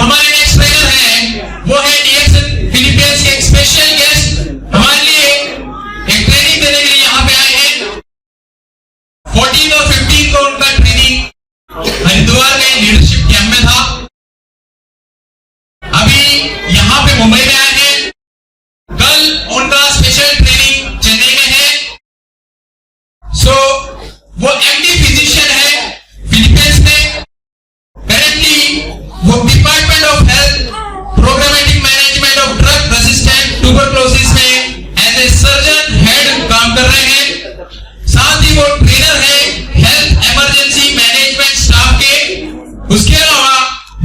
हमारे next trainer हैं वो है डीएक्सएन फिलीपींस के एक स्पेशल गेस्ट हमारे लिए एक ट्रेनिंग देने के लिए यहाँ पे आए हैं। 14 और 15 को उनका ट्रेनिंग हरिद्वार में लीडरशिप कैंप में था। अभी यहाँ पे मुंबई में आए हैं। कल उनका स्पेशल ट्रेनिंग चेन्नई में है। सो वो एमडी फिजिशियन है फिलीपींस में। करेंटली वो department of health programmatic management of drug resistant tuberculosis में एज ए सर्जन हेड काम कर रहे हैं। साथ ही वो ट्रेनर है हेल्थ इमरजेंसी मैनेजमेंट स्टाफ के। उसके अलावा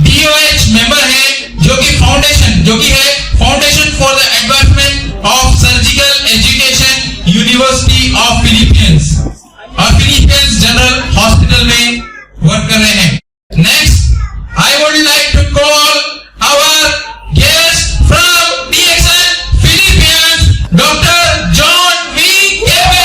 डीओएच मेंबर है जो कि है foundation for the advancement of surgical education university of Philippines और फिलीपींस जनरल हॉस्पिटल में वर्क कर रहे हैं। Next I would like to call our guest from DXN Philippines doctor John V Cabe.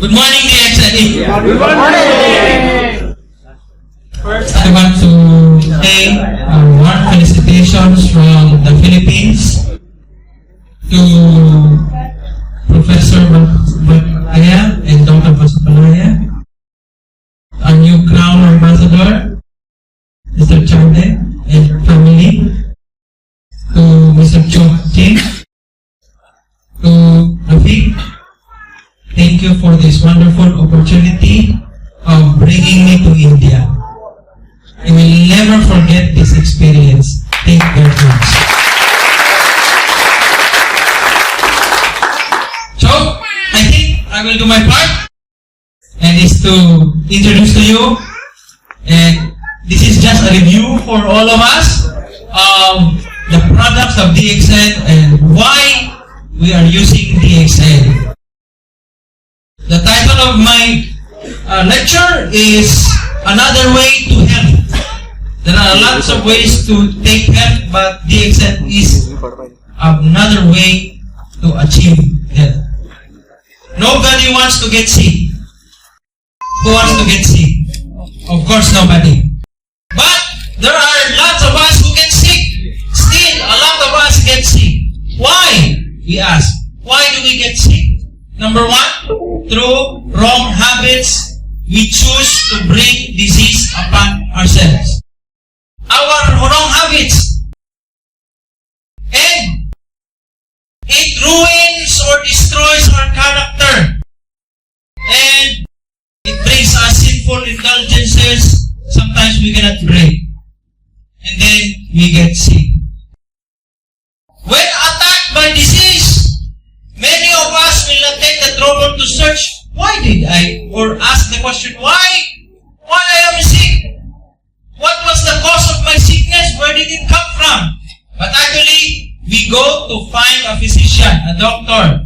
Good morning, DXN. Good morning. First, I want to say warm felicitations from the Philippines to Professor Bataya and Dr. Pasupalaya, our new Crown Ambassador, Mr. Caagbay and family, to Mr. Chokchi, to Rafiq. Thank you for this wonderful opportunity of bringing me to India. I will never forget this experience. Thank you very much. So, I think I will do my part, and is to introduce to you, and this is just a review for all of us of the products of DXN and why we are using DXN. The title of my lecture is Another Way to Health. There are lots of ways to take health, but DXN is another way to achieve health. Nobody wants to get sick. Who wants to get sick? Of course, nobody. But there are lots of us who get sick. Still, a lot of us get sick. Why? We ask. Why do we get sick? Number one, through wrong habits, we choose to bring disease upon ourselves. Our wrong habits. And it ruins or destroys our character. And it brings us sinful indulgences. Sometimes we cannot break. And then we get sick. When attacked by disease, many of us will not take the trouble to search, why did I? Or ask the question, why I am sick? What was the cause of my sickness? Where did it come from? But actually, we go to find a physician, a doctor.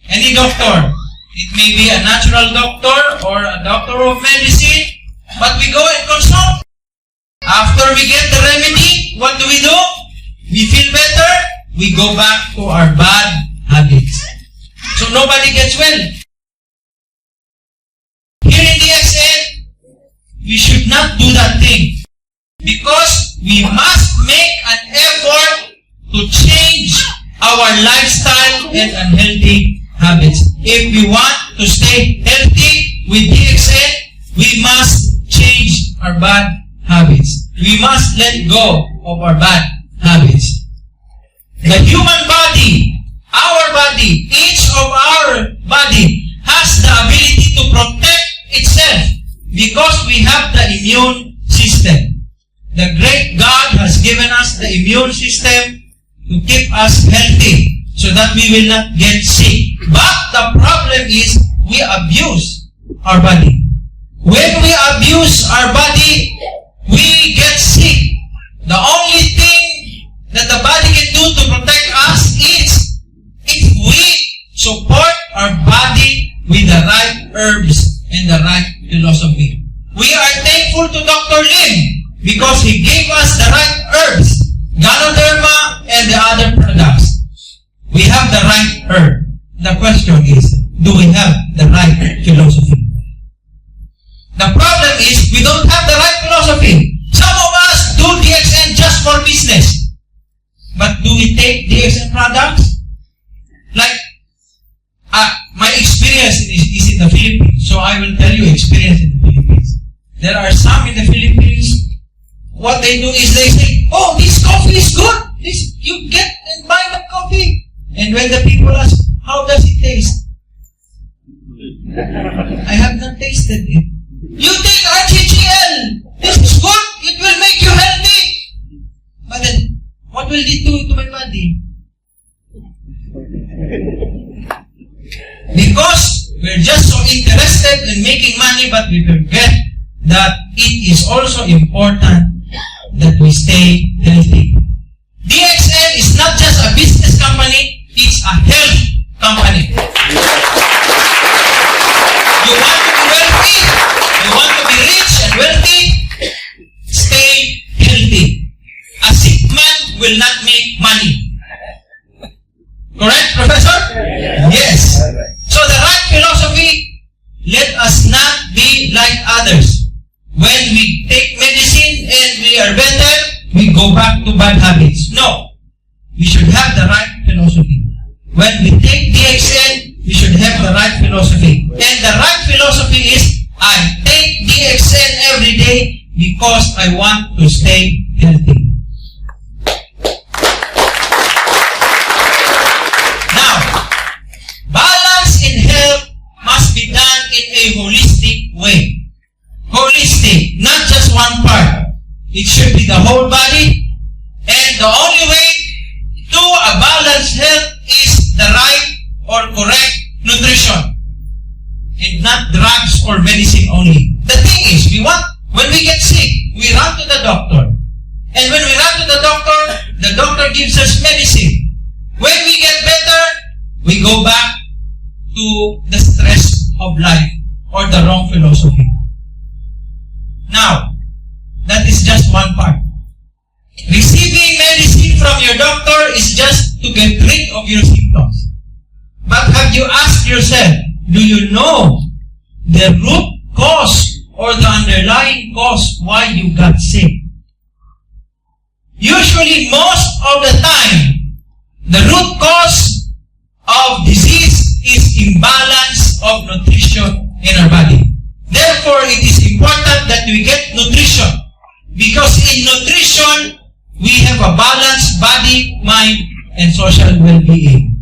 Any doctor. It may be a natural doctor or a doctor of medicine, but we go and consult. After we get the remedy, what do? We feel better. We go back to our bad habits. So nobody gets well. Here in DXN, we should not do that thing. Because we must make an effort to change our lifestyle and unhealthy habits. If we want to stay healthy with DXN, we must change our bad habits. We must let go of our bad habits. The human body, our body, each of our body has the ability to protect its Because we have the immune system. The great God has given us the immune system to keep us healthy so that we will not get sick. But the problem is we abuse our body. When we abuse our body, we get sick. The only thing that the body can do to protect us is if we support our body with the right herbs and the right philosophy. We are thankful to Dr. Lim because he gave us the right herbs, Ganoderma and the other products. We have the right herb. The question is, do we have the right philosophy? The problem is we don't have the right philosophy. Some of us do DXN just for business. But do we take DXN products? Like, my experience is in the Philippines. So I will tell you experience in the Philippines. There are some in the Philippines, what they do is they say, oh, this coffee is good. You get and buy the coffee. And when the people ask, how does it taste? I have not tasted it. You take RGGL. This is good. It will make you healthy. But then, what will it do to my body? Because we're just so interested in making money, but we forget that it is also important that we stay healthy. DXN is not just a business company, it's a health company. You want to be wealthy, you want to be rich and wealthy, stay healthy. A sick man will not make money. Correct, Professor? Yes. So the right philosophy, let us not be like others. When we take medicine and we are better, we go back to bad habits. No. We should have the right philosophy. When we take DXN, we should have the right philosophy. And the right philosophy is, I take DXN every day because I want to stay healthy. Now, balance in health must be done in a holistic way. Holistic, not just one part. It should be the whole body. And the only way to a balanced health is the right or correct nutrition. And not drugs or medicine only. The thing is, when we get sick, we run to the doctor. And when we run to the doctor gives us medicine. When we get better, we go back to the stress of life or the wrong philosophy. Now, that is just one part. Receiving medicine from your doctor is just to get rid of your symptoms. But have you asked yourself, do you know the root cause or the underlying cause why you got sick? Usually, most of the time, the root cause of disease is imbalance of nutrition in our body. Therefore, it is important that we get nutrition. Because in nutrition, we have a balanced body, mind, and social well-being.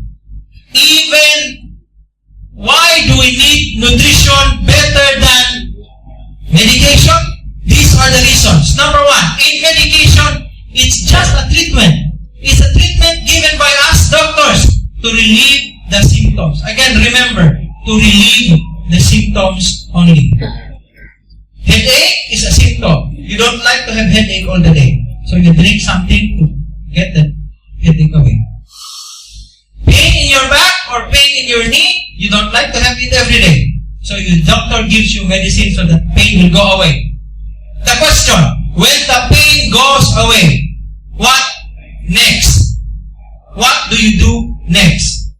Even, why do we need nutrition better than medication? These are the reasons. Number one, in medication, it's just a treatment. It's a treatment given by us doctors to relieve the symptoms. Again, remember, to relieve the symptoms only. Headache is a symptom. You don't like to have headache all the day. So you drink something to get the headache away. Pain in your back or pain in your knee, you don't like to have it every day. So your doctor gives you medicine so that pain will go away. The question, when the pain goes away, what next? What do you do next?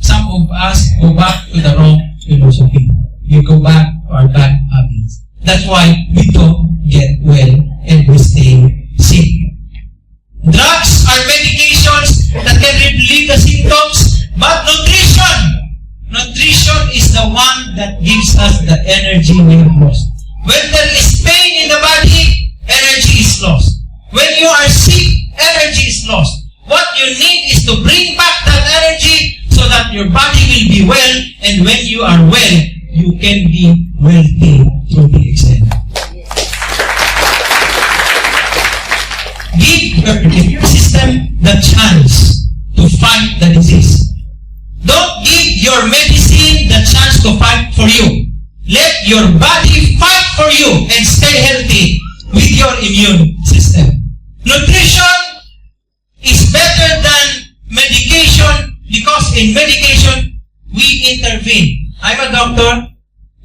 Some of us go back to the wrong philosophy. You go back to our bad habits. That's why we don't get well and we stay sick. Drugs are medications that can relieve the symptoms, but nutrition is the one that gives us the energy we have lost. When there is pain in the body, energy is lost. When you are sick, energy is lost. What you need is to bring back that energy so that your body will be well, and when you are well, you can be wealthy through DXN. Give your immune system the chance to fight the disease. Don't give your medicine the chance to fight for you. Let your body fight for you and stay healthy with your immune system. Nutrition is better than medication because in medication, we intervene. I'm a doctor.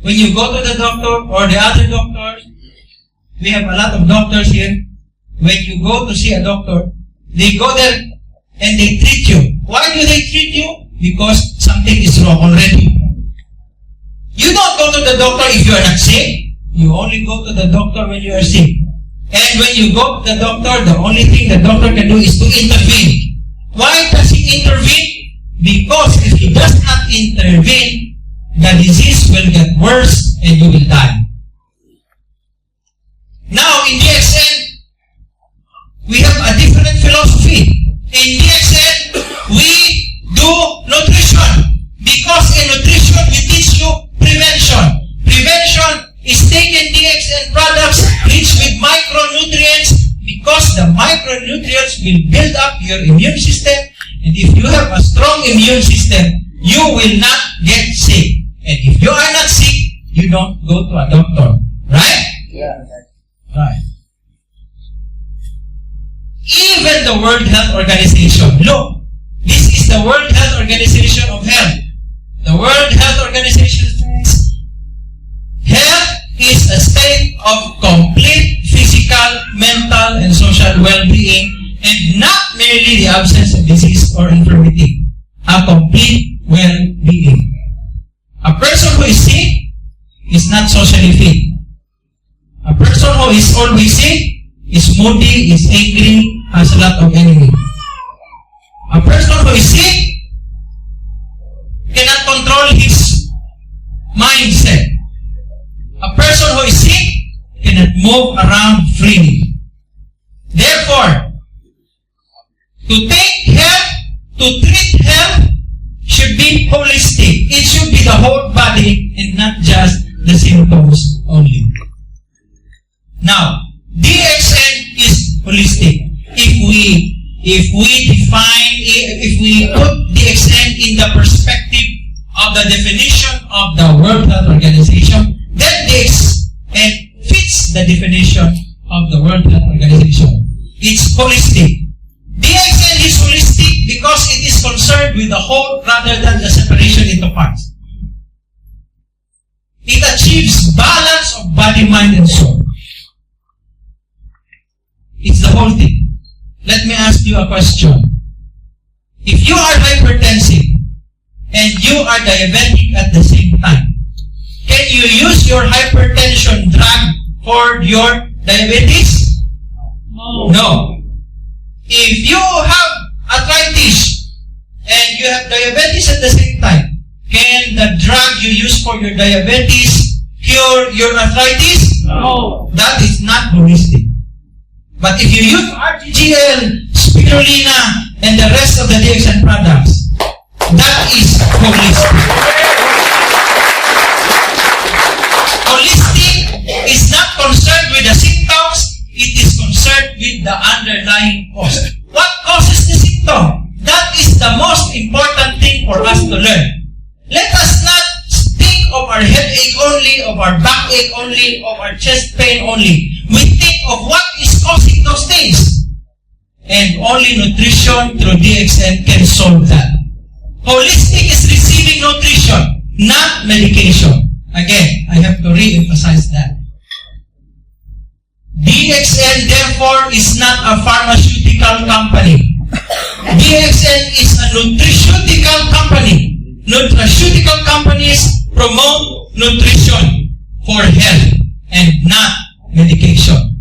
When you go to the doctor or the other doctors, we have a lot of doctors here. When you go to see a doctor, they go there and they treat you. Why do they treat you? Because something is wrong already. You don't go to the doctor if you are not sick. You only go to the doctor when you are sick. And when you go to the doctor, the only thing the doctor can do is to intervene. Why does he intervene? Because if he does not intervene, the disease will get worse and you will die. Now in DXN, we have a different philosophy. In DXN, we do nutrition. Because in nutrition, we teach you prevention. Prevention is taking DXN products rich with micronutrients because the micronutrients will build up your immune system. And if you have a strong immune system, you will not get sick. And if you are not sick, you don't go to a doctor. Right? Yeah. Right. Even the World Health Organization, look, this is the World Health Organization of Health. The World Health Organization says health is a state of complete physical, mental, and social well-being and not merely the absence of disease or infirmity. A complete well-being. A person who is sick is not socially fit. A person who is always sick is moody, is angry, has a lot of enemy. A person who is sick cannot control his mindset. A person who is sick cannot move around freely. Therefore, to take health, to treat health, should be holistic. It should be the whole body and not just the symptoms only. Now, DXN is holistic. If we put DXN in the perspective of the definition of the World Health Organization, then DXN fits the definition of the World Health Organization. It's holistic. DXN is holistic because it is concerned with the whole rather than the separation into parts. It achieves balance of body, mind, and soul. It's the whole thing. Let me ask you a question. If you are hypertensive and you are diabetic at the same time, can you use your hypertension drug for your diabetes? No. If you have arthritis and you have diabetes at the same time, can the drug you use for your diabetes cure your arthritis? No. That is not holistic. But if you use RGL, spirulina, and the rest of the DXN products, that is holistic. Holistic is not concerned with the symptoms, it is concerned with the underlying cause. What causes the symptom? That is the most important thing for us to learn. Let us not think of our headache only, of our backache only, of our chest pain only. We think of what is causing those things. And only nutrition through DXN can solve that. Holistic is receiving nutrition, not medication. Again, I have to re-emphasize that. DXN, therefore, is not a pharmaceutical company. DXN is a nutraceutical company. Nutraceutical companies promote nutrition for health and not medication.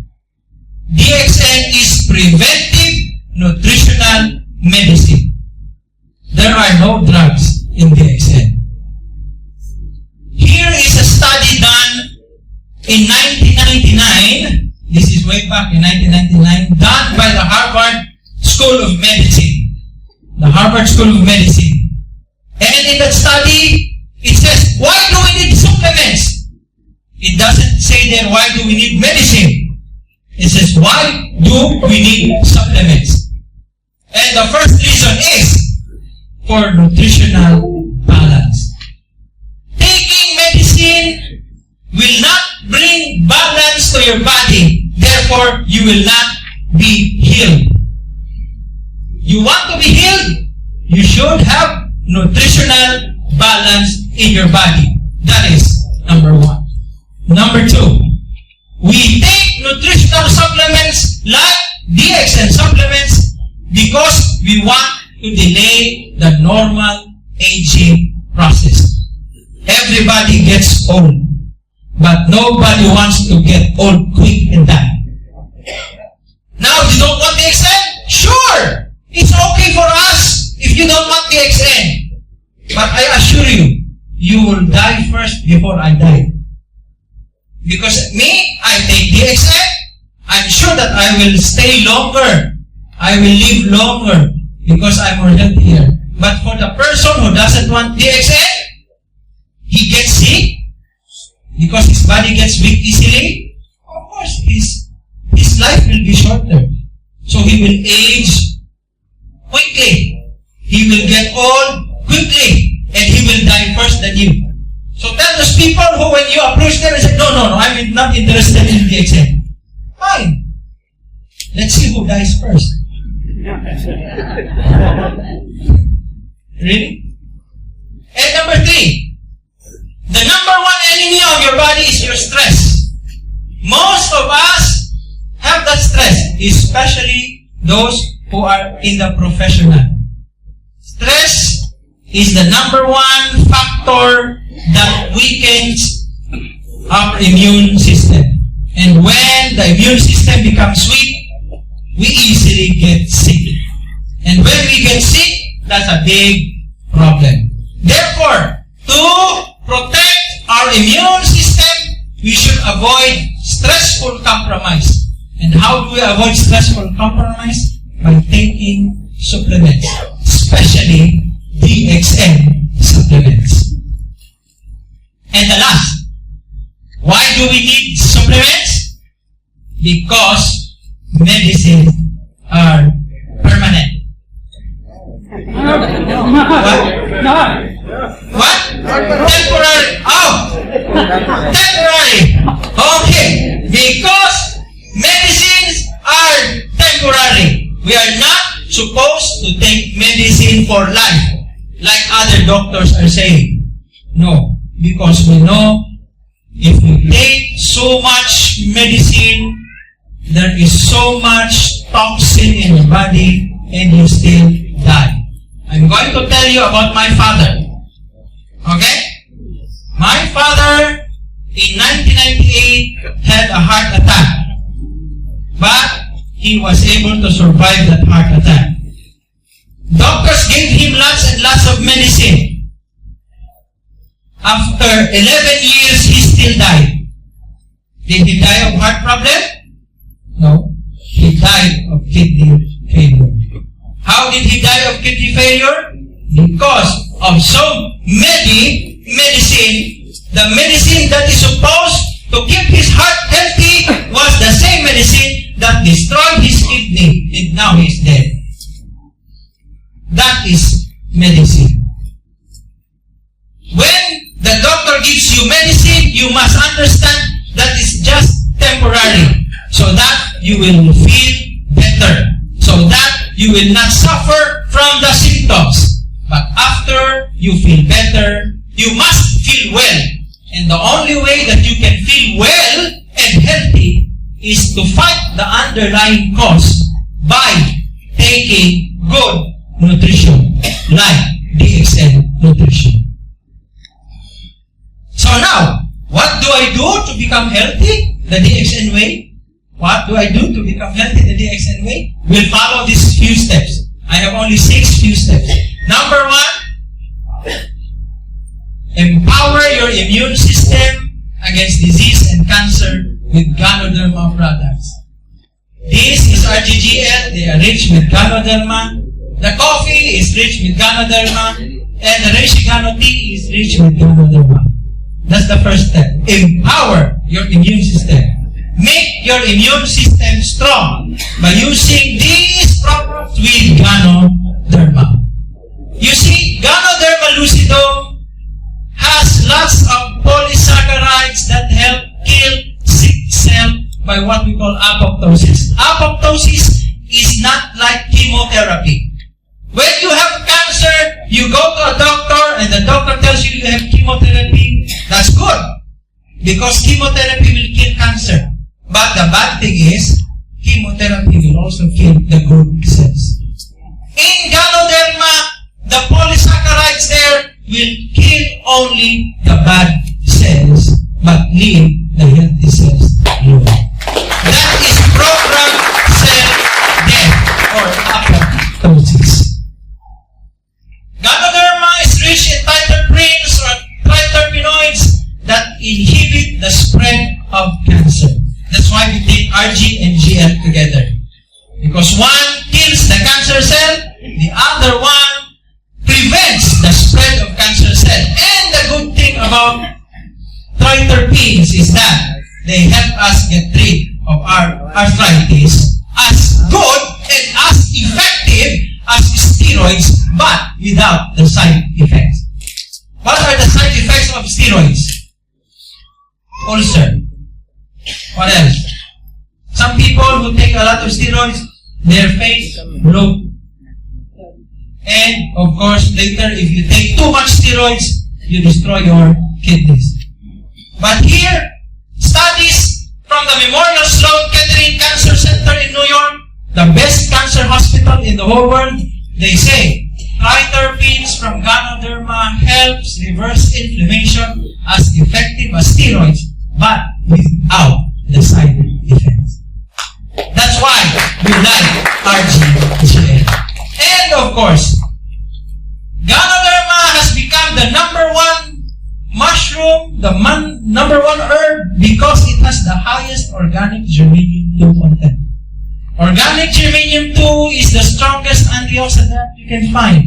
DXN is preventive nutritional medicine. There are no drugs in DXN. Here is a study done in 1999. This is way back in 1999, done by the Harvard School of Medicine. The Harvard School of Medicine. And in that study, it says, why do we need supplements? It doesn't say there, why do we need medicine? It says, why do we need supplements? And the first reason is for nutritional balance. Taking medicine will not bring balance to your body. Therefore, you will not be healed. You want to be healed? You should have nutritional balance in your body. That is number one. Number two, we take nutritional supplements like DXN supplements because we want to delay the normal aging process. Everybody gets old, but nobody wants to get old quick and die. Now, you don't want DXN? Sure! It's okay for us if you don't want DXN. But I assure you, you will die first before I die. Because me, I take DXN, I'm sure that I will stay longer. I will live longer because I'm more healthier. But for the person who doesn't want DXN, he gets sick because his body gets weak easily. Of course, his life will be shorter. So he will age quickly. He will get old quickly. And he will die first than you. So tell those people who, when you approach them and say, no, I'm not interested in DXN. Fine. Let's see who dies first. Really? And number three, the number one enemy of your body is your stress. Most of us have that stress, especially those who are in the professional. Stress is the number one factor that weakens our immune system. And when the immune system becomes weak, we easily get sick. And when we get sick, that's a big problem. Therefore, to protect our immune system, we should avoid stressful compromise. And how do we avoid stressful compromise? By taking supplements, especially DXN supplements. And the last, why do we need supplements? Because medicines are permanent. What? Temporary. Oh! Temporary. Okay. Because medicines are temporary. We are not supposed to take medicine for life, like other doctors are saying. No. Because we know if we take so much medicine, there is so much toxin in your body and you still die. I'm going to tell you about my father. Okay? My father in 1998 had a heart attack. But he was able to survive that heart attack. Doctors gave him lots and lots of medicine. After 11 years, he still died. Did he die of heart problem? No. He died of kidney failure. How did he die of kidney failure? Because of so many medicine. The medicine that is supposed to keep his heart healthy was the same medicine that destroyed his kidney, and now he is dead. That is medicine. When the doctor gives you medicine, you must understand that it's just temporary, so that you will feel better, so that you will not suffer from the symptoms. But after you feel better, you must feel well. And the only way that you can feel well and healthy is to fight the underlying cause by taking good nutrition, like DXN nutrition. So now, what do I do to become healthy? The DXN way? What do I do to become healthy the DXN way? We'll follow these few steps. I have only 6 few steps. Number 1, empower your immune system against disease and cancer with Ganoderma products. This is RGGL. They are rich with Ganoderma. The coffee is rich with Ganoderma. And the Reishi Gano tea is rich with Ganoderma. That's the first step. Empower your immune system. Make your immune system strong by using these products with Ganoderma. You see, Ganoderma lucidum has lots of polysaccharides that help kill sick cells by what we call apoptosis. Apoptosis is not like chemotherapy. When you have cancer, you go to a doctor and the doctor tells you you have chemotherapy. That's good, because chemotherapy will kill cancer. But the bad thing is, chemotherapy will also kill the good cells. In Ganoderma, the polysaccharides there will kill only the bad cells, but leave the healthy cells alone. That is programmed cell death or apoptosis. Ganoderma is rich in triterpenes or triterpenoids that inhibit the spread of cancer. That's why we take RG and GL together. Because one kills the cancer cell, the other one prevents the spread of cancer cell. And the good thing about triterpenes is that they help us get rid of our arthritis as good and as effective as steroids, but without the side effects. What are the side effects of steroids? Ulcer. What else? Some people who take a lot of steroids, their face blow. And of course, later, if you take too much steroids, you destroy your kidneys. But here, studies from the Memorial Sloan Kettering Cancer Center in New York, the best cancer hospital in the whole world, they say triterpenes from Ganoderma helps reverse inflammation as effective as steroids, but without the side effects. That's why we like RGGL. And of course, Ganoderma has become the #1 mushroom, the #1 herb, because it has the highest organic germanium-2 content. Organic germanium-2 is the strongest antioxidant you can find.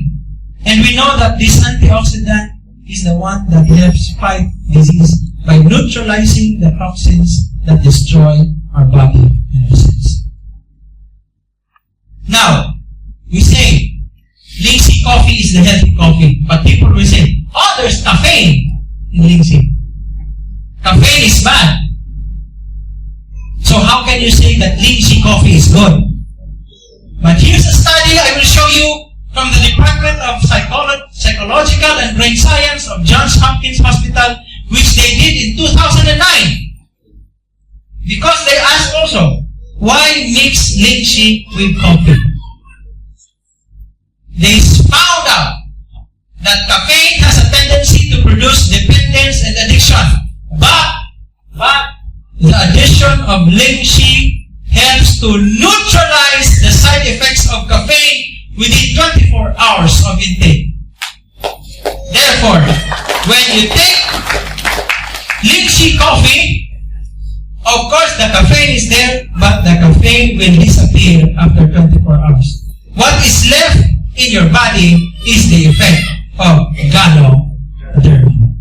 And we know that this antioxidant is the one that helps fight disease by neutralizing the toxins that destroy our body and our cells. Now, we say, Lindsay coffee is the healthy coffee. But people will say, oh, there's caffeine in Lindsay. Caffeine is bad. So how can you say that Lindsay coffee is good? But here's a study I will show you from the Department of Psychological and Brain Science of Johns Hopkins Hospital, which they did in 2009. Because they asked also, why mix lychee with coffee? They found out that caffeine has a tendency to produce dependence and addiction. But the addition of lychee helps to neutralize the side effects of caffeine within 24 hours of intake. Therefore, when you take lychee coffee, of course the caffeine is there, but the caffeine will disappear after 24 hours. What is left in your body is the effect of Ganoderma.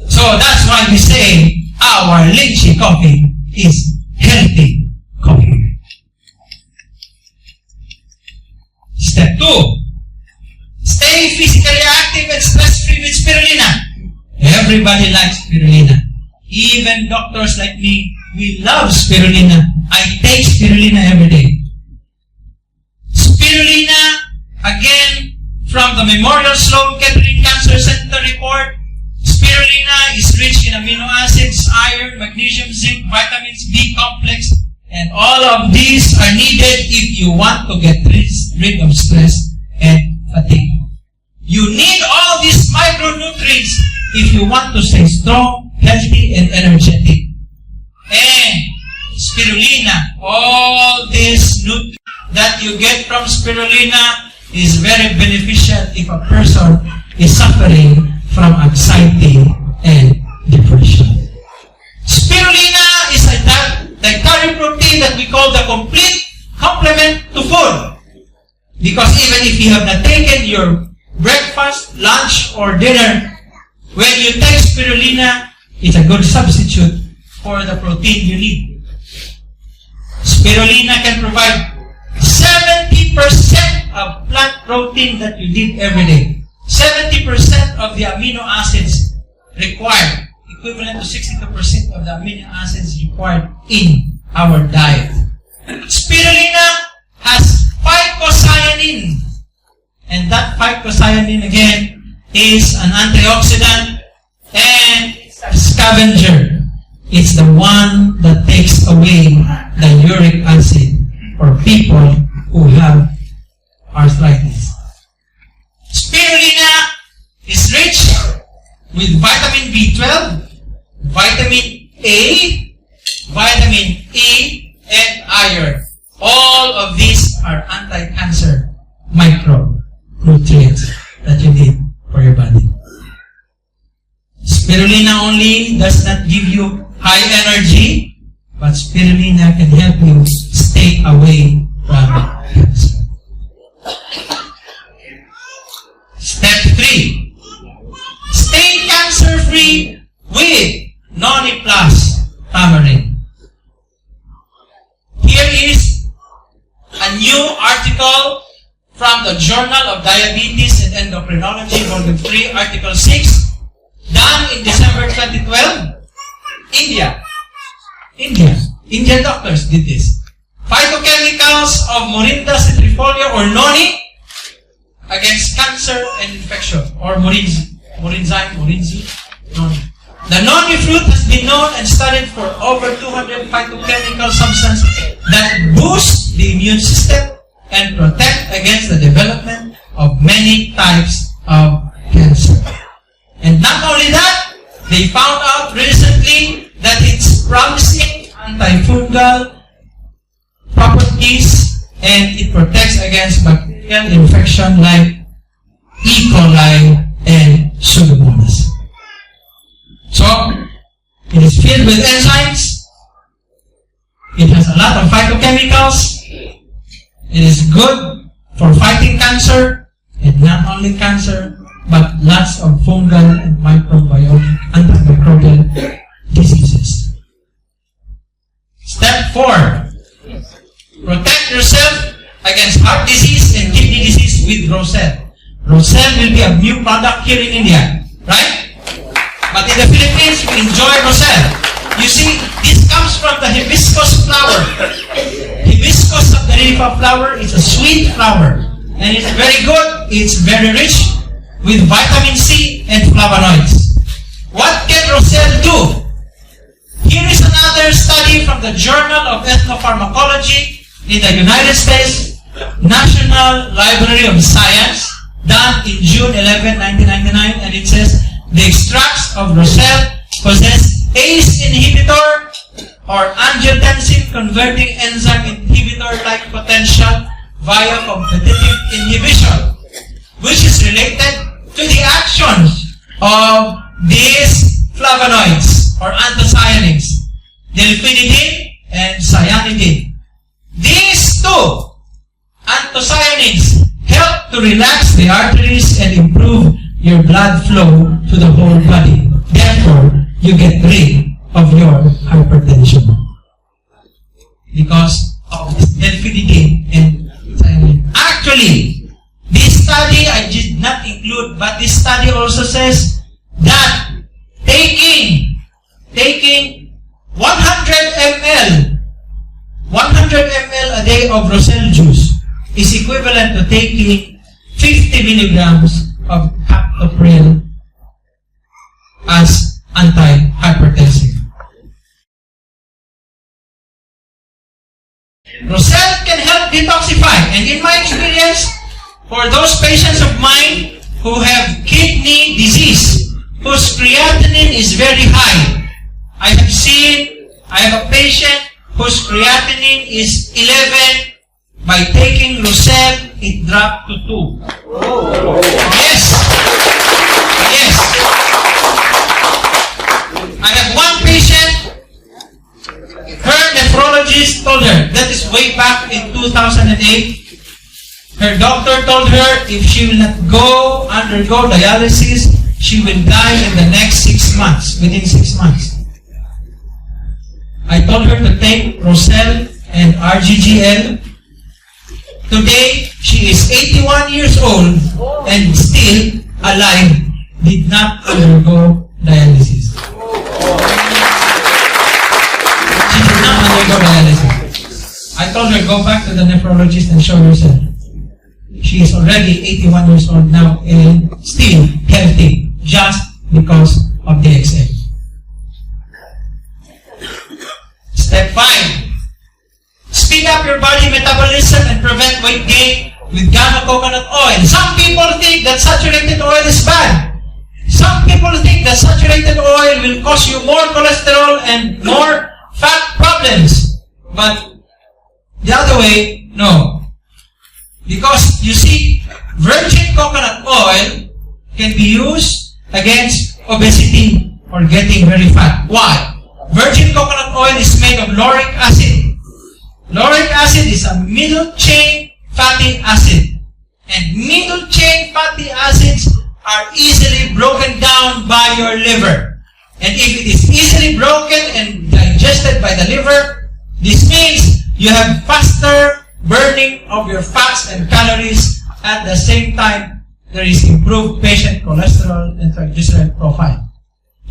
So that's why we say our lychee coffee is healthy coffee. Step 2. Stay physically active and stress-free with spirulina. Everybody likes spirulina. Even doctors like me, we love spirulina. I take spirulina every day. Spirulina, again, from the Memorial Sloan Kettering Cancer Center report, spirulina is rich in amino acids, iron, magnesium, zinc, vitamins B complex, and all of these are needed if you want to get rid of stress and fatigue. You need all these micronutrients if you want to stay strong, healthy, and energetic. And spirulina, all these nutrients that you get from spirulina is very beneficial if a person is suffering from anxiety and depression. Spirulina is a dietary protein that we call the complete complement to food. Because even if you have not taken your breakfast, lunch, or dinner, when you take spirulina, it's a good substitute for the protein you need. Spirulina can provide 70% of plant protein that you need every day. 70% of the amino acids required, equivalent to 62% of the amino acids required in our diet. Spirulina has phycocyanin, and that phycocyanin again is an antioxidant and a scavenger. It's the one that takes away the uric acid for people who have arthritis. Spirulina is rich with vitamin B12, vitamin A, vitamin E, and iron. All of these are anti-cancer micronutrients that you need for your body. Spirulina only does not give you high energy, but spirulina can help you stay away from cancer. Step 3. Stay cancer-free with Noni Plus Tamarind. Here is a new article from the Journal of Diabetes and Endocrinology, Volume 3, Article 6, done in December 2012. Indian doctors did this. Phytochemicals of Morinda citrifolia or Noni against cancer and infection, or Morinzi, Noni. The Noni fruit has been known and studied for over 200 phytochemical substances that boost the immune system and protect against the development of many types of cancer. And not only that, they found out recently that it's promising antifungal properties and it protects against bacterial infection like E. coli and Pseudomonas. So, it is filled with enzymes. It has a lot of phytochemicals. It is good for fighting cancer, and not only cancer, but lots of fungal and antimicrobial diseases. Step 4. Protect yourself against heart disease and kidney disease with Roselle. Roselle will be a new product here in India, right? But in the Philippines, we enjoy Roselle. You see, this comes from the hibiscus flower. Hibiscus of the Rifa flower is a sweet flower. And it's very good. It's very rich with vitamin C and flavonoids. What can Roselle do? Here is another study from the Journal of Ethnopharmacology in the United States National Library of Science, done in June 11, 1999, and it says, the extracts of Roselle possess ACE inhibitor or angiotensin converting enzyme inhibitor-like potential via competitive inhibition, which is related to the actions of these flavonoids or anthocyanins, delphinidine and cyanidine. These two anthocyanins help to relax the arteries and improve your blood flow to the whole body. Therefore, you get rid of your hypertension because of this delphinidine and cyanidine. Actually, this study I did not include, but this study also says that taking 100 ml a day of Roselle juice is equivalent to taking 50 milligrams of captopril as antihypertensive. Roselle can help detoxify, and in my experience, for those patients of mine who have kidney disease, whose creatinine is very high, I have a patient whose creatinine is 11. By taking Roselle, it dropped to 2. Yes. I have one patient, her nephrologist told her, that is way back in 2008, her doctor told her if she will not undergo dialysis, she will die in the next 6 months, within 6 months. her to take Rosel and RGGL. Today, she is 81 years old and still alive, did not undergo dialysis. She did not undergo dialysis. I told her, go back to the nephrologist and show yourself. She is already 81 years old now and still healthy just because of the DXN. Step 5. Speed up your body metabolism and prevent weight gain with Gano coconut oil. Some people think that saturated oil is bad. Some people think that saturated oil will cause you more cholesterol and more fat problems. But the other way, no. Because you see, virgin coconut oil can be used against obesity or getting very fat. Why? Virgin coconut oil is made of lauric acid. Lauric acid is a middle chain fatty acid. And middle chain fatty acids are easily broken down by your liver. And if it is easily broken and digested by the liver, this means you have faster burning of your fats and calories. At the same time, there is improved patient cholesterol and triglyceride profile.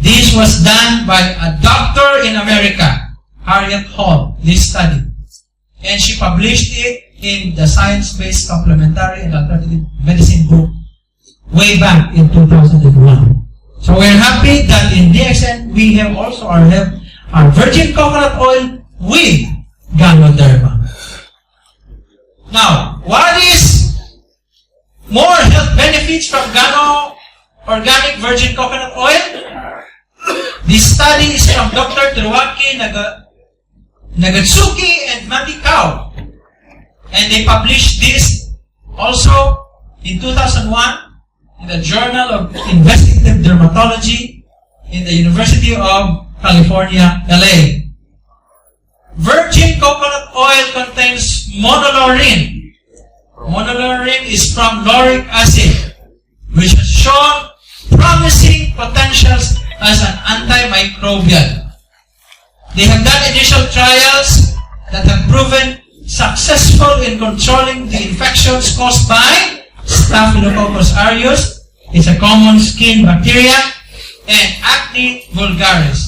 This was done by a doctor in America, Harriet Hall, this study. And she published it in the Science-Based Complementary and Alternative Medicine book way back in 2001. So we're happy that in DXN we have also our virgin coconut oil with Ganoderma. Now, what is more health benefits from Gano Organic Virgin Coconut Oil? This study is from Dr. Teruaki Nagatsuki and Mati Kao. And they published this also in 2001 in the Journal of Investigative Dermatology in the University of California, LA. Virgin coconut oil contains monolaurin. Monolaurin is from lauric acid, which has shown promising potentials as an antimicrobial. They have done initial trials that have proven successful in controlling the infections caused by Staphylococcus aureus. It's a common skin bacteria, and acne vulgaris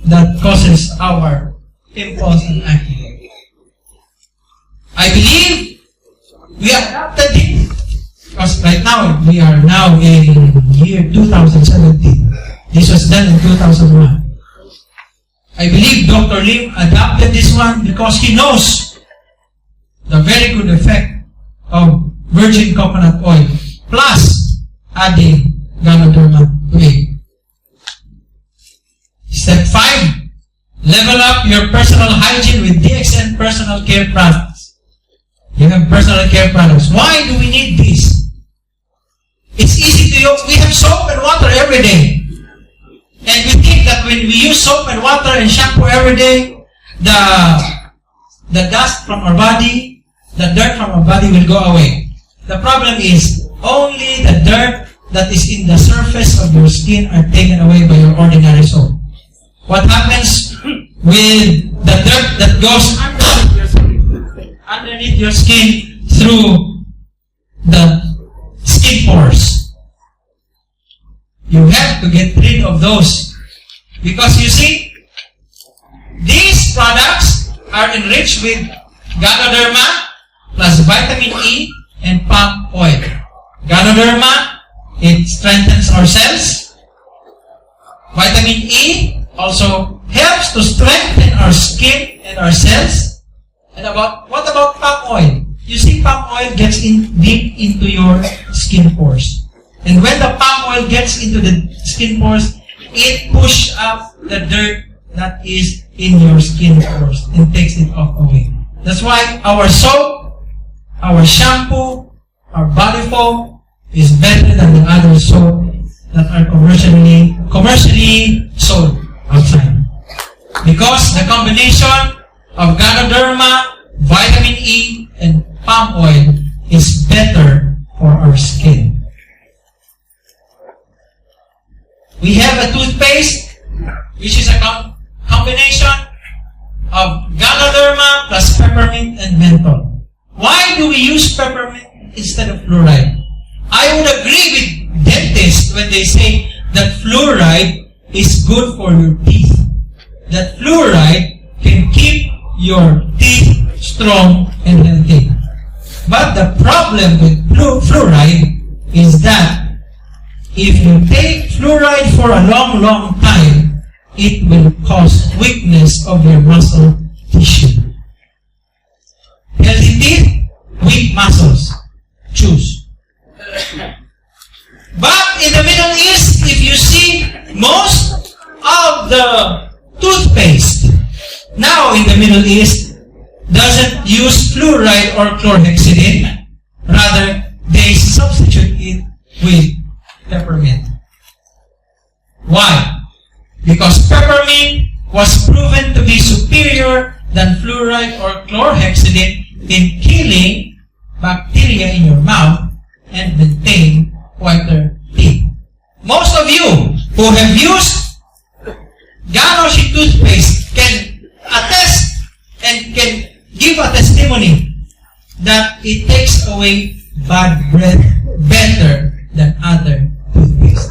that causes our pimples and acne. I believe we adapted it because right now we are now in year 2017. This was done in 2001. I believe Dr. Lim adopted this one because he knows the very good effect of virgin coconut oil plus adding Ganoderma to it. Step 5. Level up your personal hygiene with DXN personal care products. You have personal care products. Why do we need this? It's easy to use. We have soap and water every day. And we think that when we use soap and water and shampoo every day, the dust from our body, the dirt from our body will go away. The problem is only the dirt that is in the surface of your skin are taken away by your ordinary soap. What happens with the dirt that goes underneath your skin through the skin pores? You have to get rid of those. Because you see, these products are enriched with Ganoderma plus vitamin E and palm oil. Ganoderma, it strengthens our cells. Vitamin E also helps to strengthen our skin and our cells. And what about palm oil? You see, palm oil gets deep into your skin pores. And when the palm oil gets into the skin pores, it pushes up the dirt that is in your skin pores and takes it off away. That's why our soap, our shampoo, our body foam is better than the other soap that are commercially sold outside. Because the combination of Ganoderma, vitamin E, and palm oil is better for our skin. We have a toothpaste which is a combination of Ganoderma plus peppermint and menthol. Why do we use peppermint instead of fluoride? I would agree with dentists when they say that fluoride is good for your teeth. That fluoride can keep your teeth strong and healthy. But the problem with fluoride is that if you take fluoride for a long time, it will cause weakness of your muscle tissue. Healthy teeth, weak muscles. Choose. But in the Middle East, if you see most of the toothpaste now in the Middle East doesn't use fluoride or chlorhexidine. Rather, they substitute it with peppermint. Why? Because peppermint was proven to be superior than fluoride or chlorhexidine in killing bacteria in your mouth and maintain whiter teeth. Most of you who have used Ganoshi toothpaste can attest and can give a testimony that it takes away bad breath better than other toothpaste.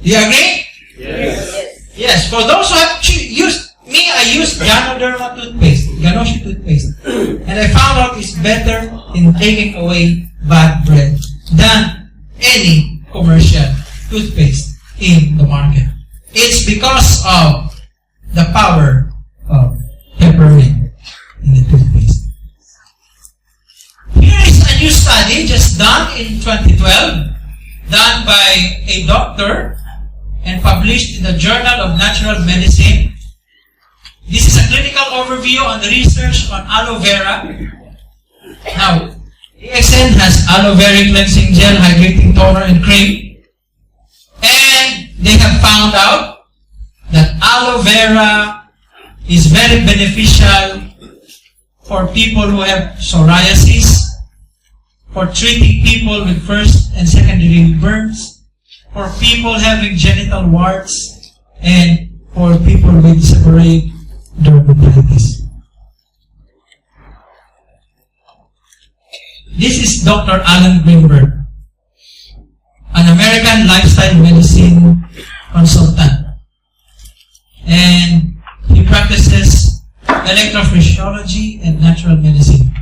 Do you agree? Yes. Yes. For those who have used, I used Ganoderma toothpaste, Ganoshi toothpaste, and I found out it's better in taking away bad breath than any commercial toothpaste in the market. It's because of the power of peppermint in the toothpaste. Here is a new study just done in 2012, done by a doctor and published in the Journal of Natural Medicine. This is a clinical overview on the research on aloe vera. Now, DXN has aloe vera cleansing gel, hydrating toner, and cream. And they have found out that aloe vera is very beneficial for people who have psoriasis, for treating people with first and second degree burns, for people having genital warts, and for people with seborrheic dermatitis. This is Dr. Alan Greenberg, an American lifestyle medicine consultant. And he practices electrophysiology and natural medicine.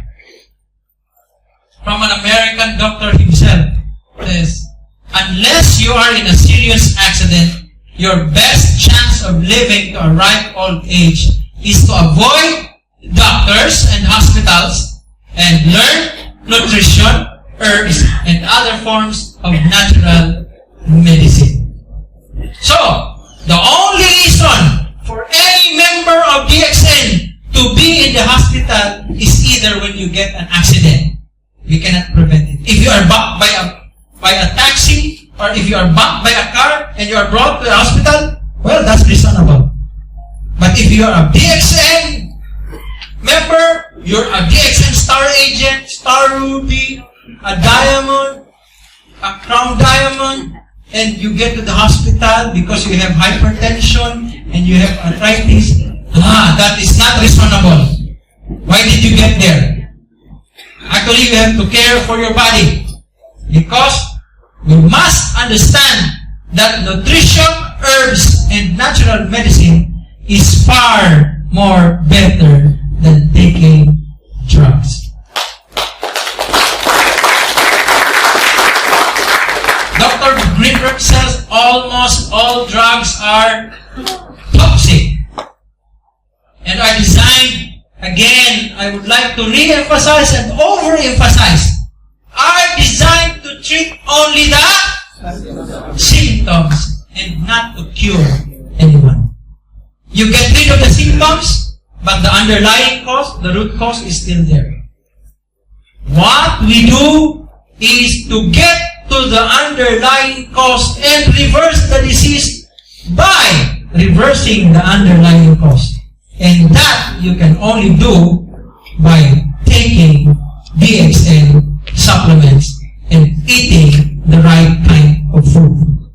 From an American doctor himself, says, unless you are in a serious accident, your best chance of living to a ripe old age is to avoid doctors and hospitals and learn nutrition, herbs, and other forms of natural medicine. So, the only reason for any member of DXN to be in the hospital is either when you get an accident. We cannot prevent it. If you are bumped by a taxi, or if you are bumped by a car and you are brought to the hospital, well, that's reasonable. But if you are a DXN member, you're a DXN star agent, star ruby, a diamond, a crown diamond, and you get to the hospital because you have hypertension and you have arthritis, that is not reasonable. Why did you get there? Actually, you have to care for your body because we must understand that nutrition, herbs, and natural medicine is far more better than taking drugs. Dr. Greenberg says almost all drugs are toxic. And I designed, again, I would like to re-emphasize and overemphasize, are designed to treat only the symptoms and not to cure anyone. You get rid of the symptoms, but the underlying cause, the root cause is still there. What we do is to get to the underlying cause and reverse the disease by reversing the underlying cause. And that you can only do by taking DXN supplements and eating the right kind of food.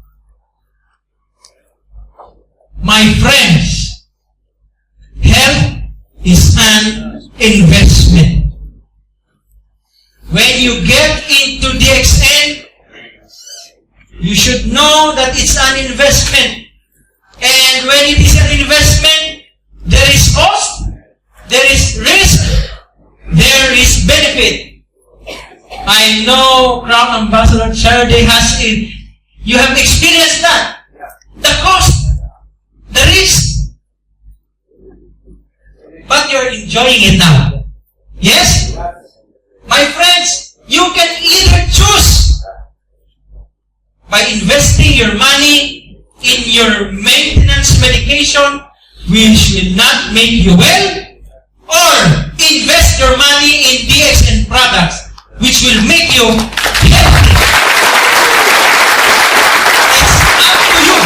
My friends, health is an investment. When you get into DXN, you should know that it's an investment. And when it is an investment, there is cost, there is risk, there is benefit. I know Crown Ambassador Charity has it. You have experienced that. The cost, the risk. But you're enjoying it now. Yes? My friends, you can either choose by investing your money in your maintenance medication, which will not make you well, or invest your money in DXN products, which will make you healthy. It's up to you.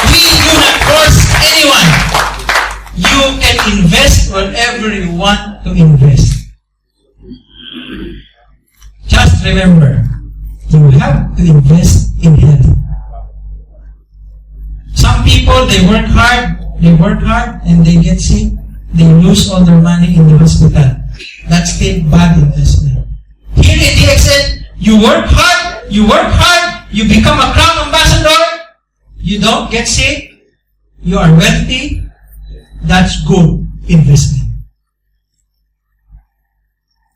We do not force anyone. You can invest whatever you want to invest. Just remember, you have to invest in health. Some people, they work hard, and they get sick. They lose all their money in the hospital. That's still bad investment. Here in DXN, you work hard, you become a Crown Ambassador, you don't get sick, you are wealthy, that's good investment.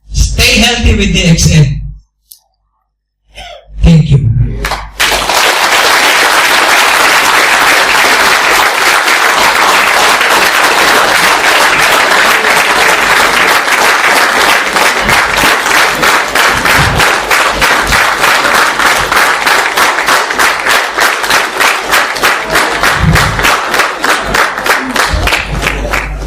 Stay healthy with DXN.